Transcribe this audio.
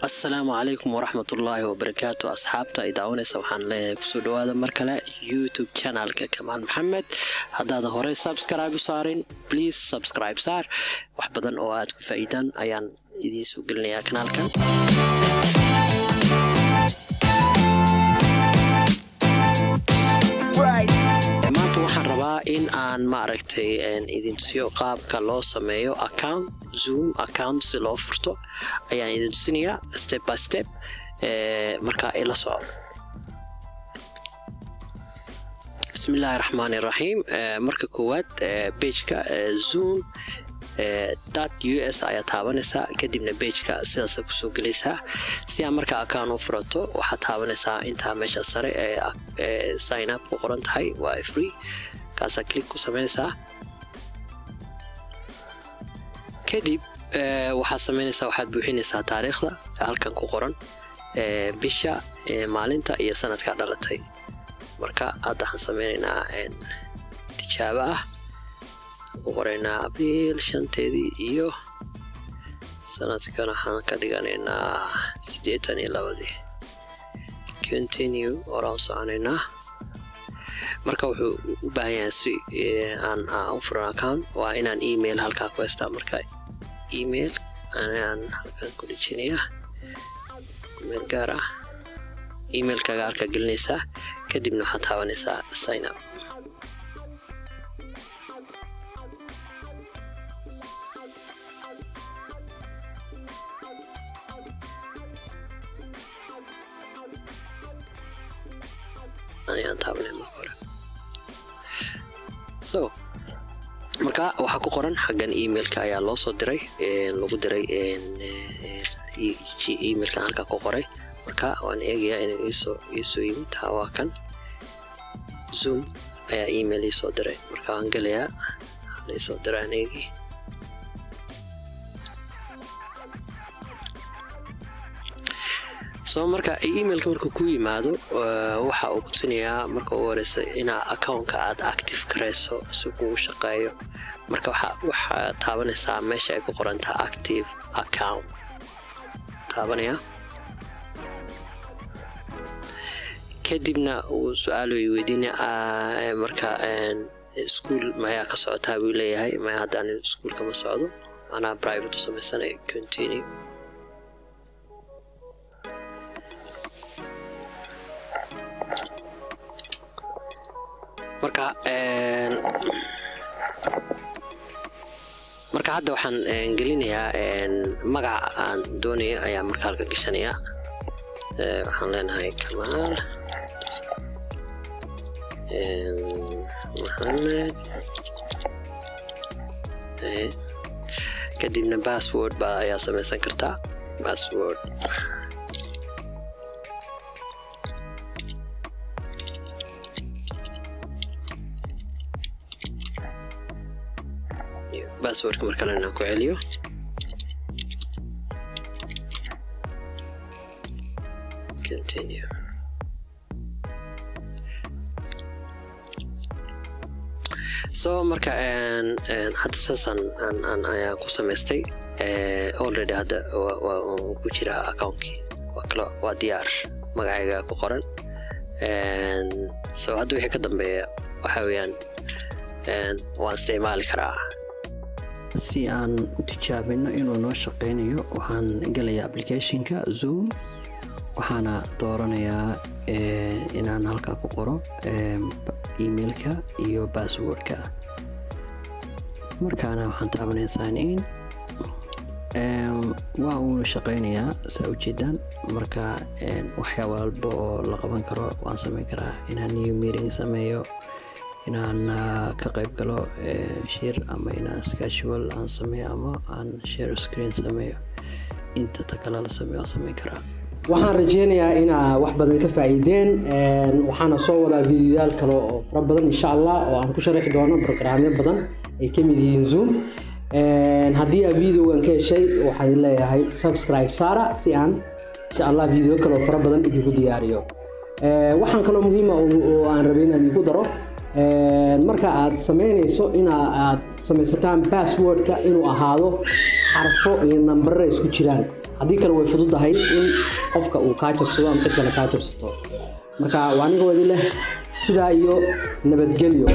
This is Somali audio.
السلام عليكم ورحمة الله وبركاته أصحابتا إدعوني سوحان ليه كسودو هذا مركلة يوتيوب channel كمال محمد هذا هوري سبسكرايب صارين بليز سبسكرايب صار وحبدا أوقاتكم فايدا أيان إذي سوقلني يا كنال كان maanta waxaan rabaa in aan maaragtay idin tusiyo qaabka loo sameeyo account Zoom account si loo furto ayaan idin tusinayaa step by step marka ila soco bismillaahir rahmaanir rahiim marka koowaad page-ka Zoom .us ayaa taabanaysaa kadibna page-ka sidaas ku soo galaysaa si aad marka account u furato waxaad taabanaysaa inta meesha sare ee sign up ku qoran tahay waa free kaasa click ku sameynaysaa kadib waxaad buuxinaysaa taariikhda halkan ku qoran bisha maalinta iyo sanadka dhalatay marka hadda waxaan sameynaynaa tijaabo ah qorayna abriil 5teedii iyo sanadkan waxaan ka dhiganaynaa 82 continue oran soconaynaa marka wuxuu u baahan yahay si aan u furo account waa inaan email halka ku haystaa marka email aan halkan ku dhijinayaa email gaar ah email kaga arka gelinaysaa kadibna waxaad taabanaysaa sign up ayaan taabanay marka so marka waxa ku qoran xagan emailka ayaa loo soo diray lagu diray emailka halka ku qoray marka waan eegayaa in iso yimid waa kan Zoom ayaa email soo diray marka aan galayaa la soo diray aniga so marka emailka markuu ku yimaado waxa uu ku tusinayaa marka uu horeysa in account-ka aad active kareyso si uu u shaqeeyo marka waxa taabanaysaa meesha ay ku qoran tahay active account taabanaya kadibna uu su'aalo weydiinaya marka school maya ka socotaa buu leeyahay maya hadaan school kama socdo ana private u sameysanahay continue marka hadda waxaan gelinayaa magaca aan doonayo ayaa marka halka gashanayaa waxaan leenahay Kamaal Mohammed kadibna password ayaa sameysan kartaa password password marka la ku celiyo continue so marka hadda saasan aan ayaa ku sameystay already hadda waa ku jira account-kii waa diyaar magacayga ku qoran so hadda wixii ka dambeeya waxa weeyaan waan isticmaali karaa si aan u tijaabino inuu noo shaqeynayo waxaan galayaa application-ka Zoom waxaana dooranayaa inaan halka ku qoro emailka iyo passwordka markaana waxaan taabanayaa sign in waa uu shaqeynayaa saa ujeedaan marka waxyaabo walba oo la qaban karo waan sameyn karaa inaan new meeting sameeyo inaan ka qayb galo share ama inaan schedule aan sameeyo ama aan share screen sameeyo inta kala la sameeyo karaa waxaan rajeynayaa in wax badan ka faa'iideen waxaana soo wadaa fiidiyoyaal kale oo fara badan insha Allah oo aan ku sharaxi doono barnaamijyo badan ay ka mid yihiin Zoom haddii aad videogan ka heshay waxaan leeyahay subscribe saara si aan insha Allah video kale oo fara badan idinku diyaariyo waxaan kale muhiim ah oo aan rabay inaan idinku daro marka aad sameynayso in aad sameysataan passwordka inuu ahaado xarfo iyo number isku jiraan haddii kale way fududahay in qofka uu kaa jabsado ama cid kale kaa jabsato marka waa aniga wadi leh sidaa iyo nabadgelyo